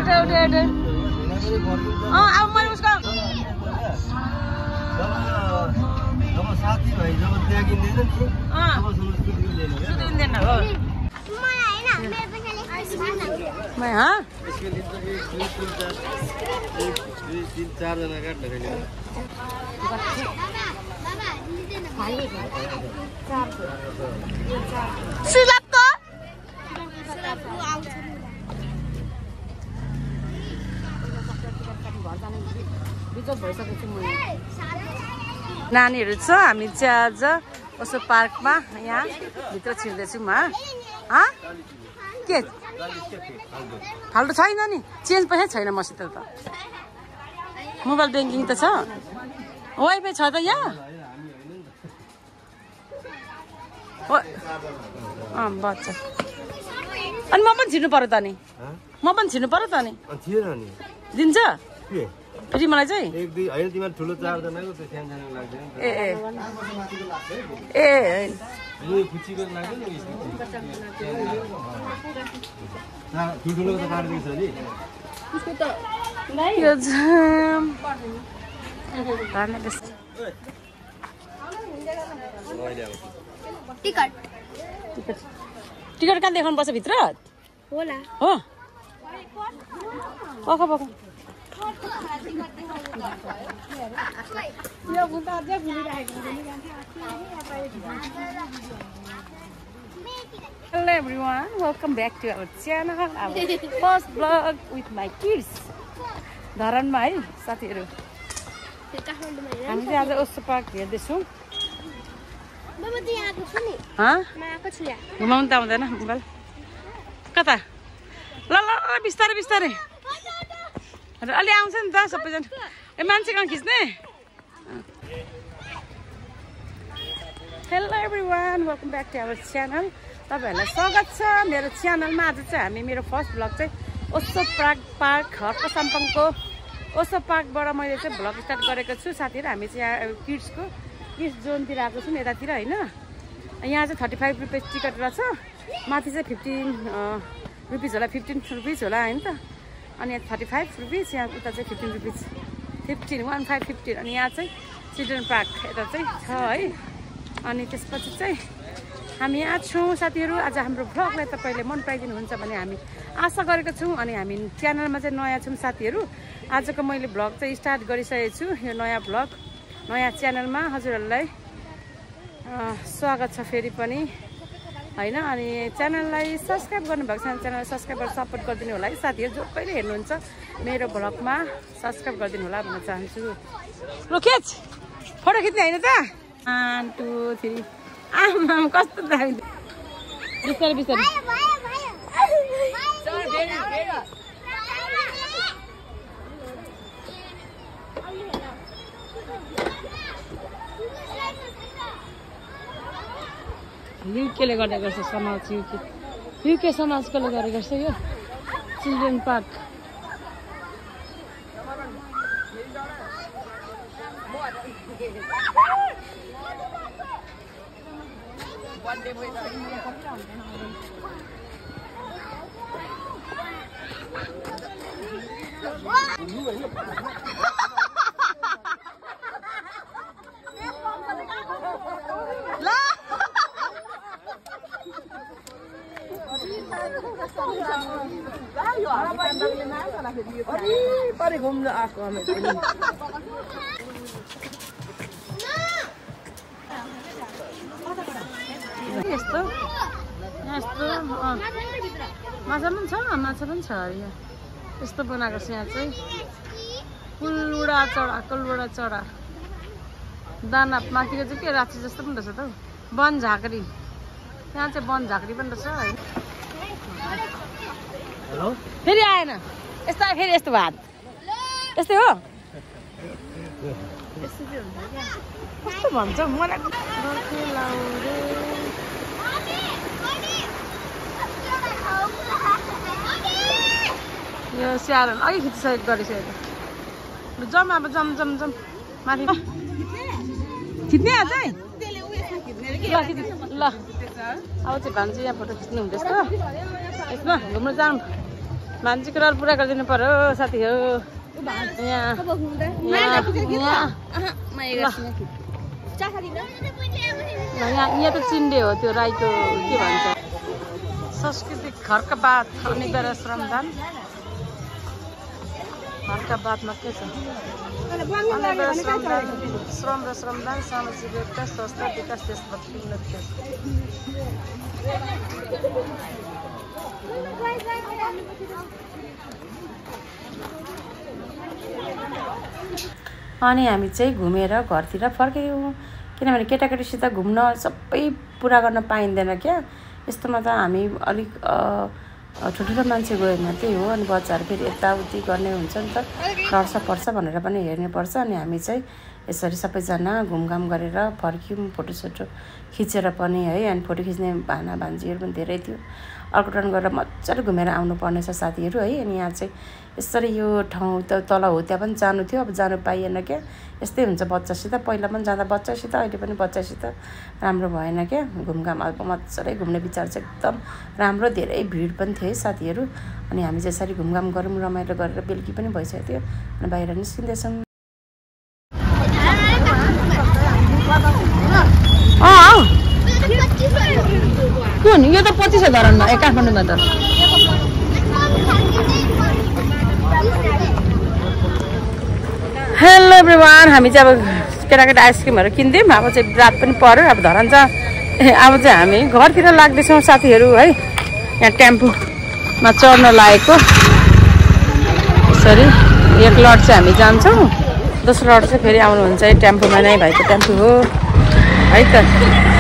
अब मैले उसको जब साथी भाइ जब त्यागिँदैन सुतिँदैन हो मैं हाँ चारजना काट्न नानीहरू छ हामी चाहिँ आज कसो पार्कमा यहाँ भित्र छिर्दैछौँ के फाल्टो छैन नि चेन्ज पनि छैन मसित त मोबाइल ब्याङ्किङ त छ वाइफाई छ त यहाँ बच्चा अनि म पनि छिर्नु पर्यो त नि म पनि छिर्नु पर्यो त नि दिन्छ फेरि मलाई चाहिँ टिकट कहाँ देखाउनु पर्छ भित्र होला हो पका पका Hello everyone, welcome back to our channel, our first vlog with my kids. धरानमा है साथीहरु हामी चाहिँ आज ओस्टो पार्क हेर्दैछौँ बाबा त यहाँ आएको छु नि म आएको छु यहाँ घुमाउनु त आउँदैन मोबाइल कता ल ल बिस्तारै बिस्तारै अलि आउँछ नि त सबैजना ए मान्छे कहाँ खिच्ने hello everyone welcome back to our channel तपाईहरुलाई स्वागत छ मेरो च्यानलमा आज चाहिँ हामी मेरो फर्स्ट भ्लग चाहिँ ओस्टो पार्क हर्क साम्पाङको ओस्टो पार्कबाट मैले चाहिँ भ्लग स्टार्ट गरेको छु साथीहरु हामी चाहिँ यहाँ किड्स जोनतिर आएको छौँ यतातिर हैन यहाँ चाहिँ 35 रुपैयाँ टिकट रहेछ माथि चाहिँ 15 रुपिस होला 15 रुपिस होला हैन त अनि 35 रुपिस यहाँ उता चाहिँ 15 रुपिस 15 अनि यहाँ चाहिँ चिल्ड्रेन पार्क यता चाहिँ छ है अनि त्यसपछि चाहिँ हामी यहाँ छौँ साथीहरु आज हाम्रो भ्लगलाई तपाईले मन पराइदिनुहुन्छ भने हामी आशा गरेको छौँ अनि हामी च्यानलमा चाहिँ नयाँ छौँ साथीहरु आजको मैले भ्लग चाहिँ स्टार्ट गरिसकेको छु यो नयाँ भ्लग नयाँ च्यानलमा हजुरहरुलाई स्वागत छ फेरि पनि हैन अनि च्यानललाई सब्स्क्राइब गर्नुभएको छ च्यानललाई सब्स्क्राइब गरेर सपोर्ट गरिदिनु होला है साथीहरु जो कहिले हेर्नुहुन्छ मेरो भ्लगमा सब्स्क्राइब गरिदिनु होला भन्न चाहन्छु ल खिच फोटो खिच्ने हैन त 1 2 3 आमा कस्तो दामी बिस्तारै बिस्तारै युकेले गर्दै गर्छ समाज युके समाजकोले गर्दै गर्छ यो चिल्ड्रेन पार्क परे घुम्न आएको हामी यस्तो यस्तो माछा पनि छ यहाँ यस्तो बनाएको छ यहाँ चाहिँ कुलवडा चढा दाना माथिको चाहिँ के राति जस्तो पनि रहेछ त वन झाँक्री यहाँ चाहिँ वन झाँक्री पनि रहेछ है फेरि आएन यस्तो फेरि यस्तो भात यस्तै हो कस्तो भन्छ मलाई यो स्याहार अघि खिचिसकेको गरिसकेको जम अब जम माथि खिच्ने आज है ल अब चाहिँ भान्जी यहाँ फोटो खिच्नु हुँदैछ यसमा घुम्नु जाऊँ ल मान्छेको रहर पुरा गरिदिनु पर्यो साथीहरू। यहाँ त चिन्डे हो त्यो राईको के भन्छ सांस्कृतिक खर्कबात अनिवार्य श्रमदान। खर्कबातमा के छ? अनिवार्य श्रमदान, श्रम र श्रमदान, सामाजिक एकता, स्वास्थ्य, विकास, देशभक्ति, उन्नति। अनि हामी चाहिँ घुमेर घरतिर फर्क्यौँ किनभने केटाकेटीसित घुम्न सबै पुरा गर्न पाइँदैन क्या। यस्तोमा त हामी अलिक ठुल्ठुलो मान्छे गयो भने त्यही हो। अनि बच्चाहरू फेरि यताउति गर्ने हुन्छ नि त, लड्छ पर्छ भनेर पनि हेर्नुपर्छ। अनि हामी चाहिँ यसरी सबैजना घुमघाम गरेर फर्क्यौँ, फोटोसोटो खिचेर पनि है। अनि फोटो खिच्ने भाना भान्जीहरू पनि धेरै थियो। अर्को ठाउँ गएर मजाले घुमेर आउनुपर्ने छ साथीहरू है। अनि यहाँ चाहिँ यसरी यो ठाउँ त तल हो त्यहाँ पनि जानु थियो, अब जानु पाइएन क्या। यस्तै हुन्छ बच्चासित, पहिला पनि जाँदा बच्चासित, अहिले पनि बच्चासित राम्रो भएन क्या। घुमघाम अब मजाले घुम्ने विचार चाहिँ एकदम राम्रो, धेरै भिड पनि थियो है साथीहरू। अनि हामी चाहिँ यसरी घुमघाम गरौँ, रमाइलो गरेर बेलुकी पनि भइसकेको थियो। अनि बाहिर निस्किँदैछौँ। कुन यो त 25,000 हो काठमाडौँमा त। हेलो एभ्रिवान, हामी चाहिँ अब केटाकेटा आइसक्रिमहरू किनिदिउँ। अब चाहिँ रात पनि पऱ्यो, अब धरान छ। अब चाहिँ हामी घरतिर लाग्दैछौँ साथीहरू है। यहाँ टेम्पोमा चढ्न लागेको यसरी एक लट चाहिँ हामी जान्छौँ, दोस्रो लट चाहिँ फेरि आउनुहुन्छ है। टेम्पोमा नै भाइको टेम्पो हो है त।